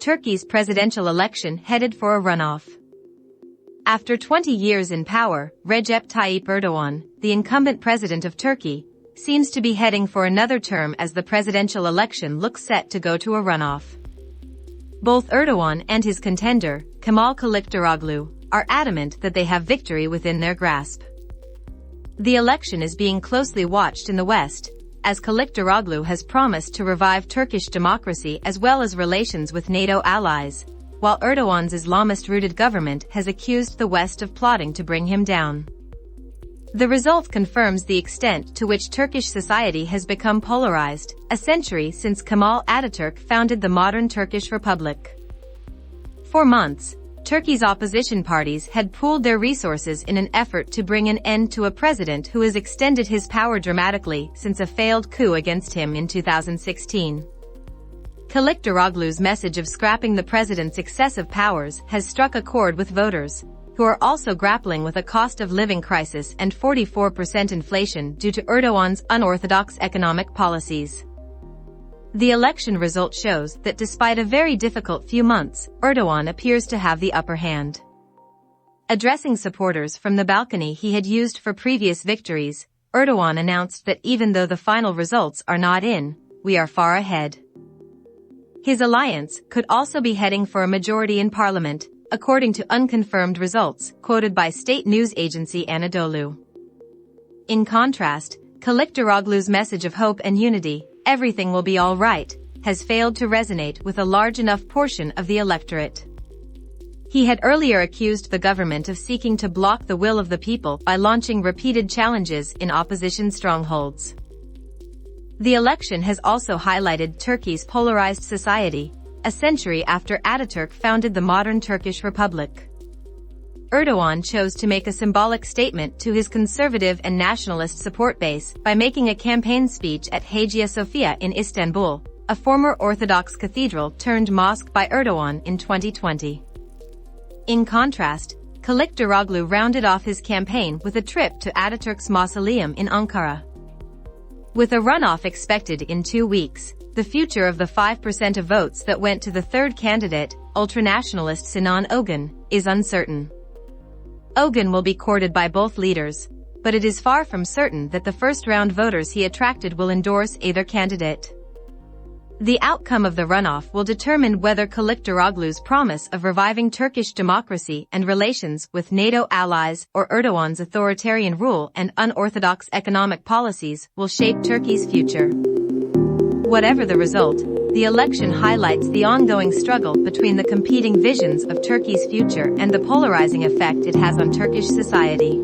Turkey's presidential election headed for a runoff. After 20 years in power, Recep Tayyip Erdogan, the incumbent president of Turkey, seems to be heading for another term as the presidential election looks set to go to a runoff. Both Erdogan and his contender, Kemal Kilicdaroglu, are adamant that they have victory within their grasp. The election is being closely watched in the West, as Kilicdaroglu has promised to revive Turkish democracy as well as relations with NATO allies, while Erdogan's Islamist-rooted government has accused the West of plotting to bring him down. The result confirms the extent to which Turkish society has become polarized, a century since Kemal Atatürk founded the modern Turkish Republic. For months, Turkey's opposition parties had pooled their resources in an effort to bring an end to a president who has extended his power dramatically since a failed coup against him in 2016. Kilicdaroglu's message of scrapping the president's excessive powers has struck a chord with voters, who are also grappling with a cost of living crisis and 44% inflation due to Erdogan's unorthodox economic policies. The election result shows that despite a very difficult few months, Erdogan appears to have the upper hand. Addressing supporters from the balcony he had used for previous victories, Erdogan announced that even though the final results are not in, we are far ahead. His alliance could also be heading for a majority in parliament, according to unconfirmed results, quoted by state news agency Anadolu. In contrast, Kilicdaroglu's message of hope and unity, "Everything will be all right," has failed to resonate with a large enough portion of the electorate. He had earlier accused the government of seeking to block the will of the people by launching repeated challenges in opposition strongholds. The election has also highlighted Turkey's polarized society, a century after Atatürk founded the modern Turkish Republic. Erdogan chose to make a symbolic statement to his conservative and nationalist support base by making a campaign speech at Hagia Sophia in Istanbul, a former Orthodox cathedral turned mosque by Erdogan in 2020. In contrast, Kilicdaroglu rounded off his campaign with a trip to Atatürk's mausoleum in Ankara. With a runoff expected in 2 weeks, the future of the 5% of votes that went to the third candidate, ultranationalist Sinan Ogan, is uncertain. Ogan will be courted by both leaders, but it is far from certain that the first-round voters he attracted will endorse either candidate. The outcome of the runoff will determine whether Kilicdaroglu's promise of reviving Turkish democracy and relations with NATO allies or Erdogan's authoritarian rule and unorthodox economic policies will shape Turkey's future. Whatever the result, the election highlights the ongoing struggle between the competing visions of Turkey's future and the polarizing effect it has on Turkish society.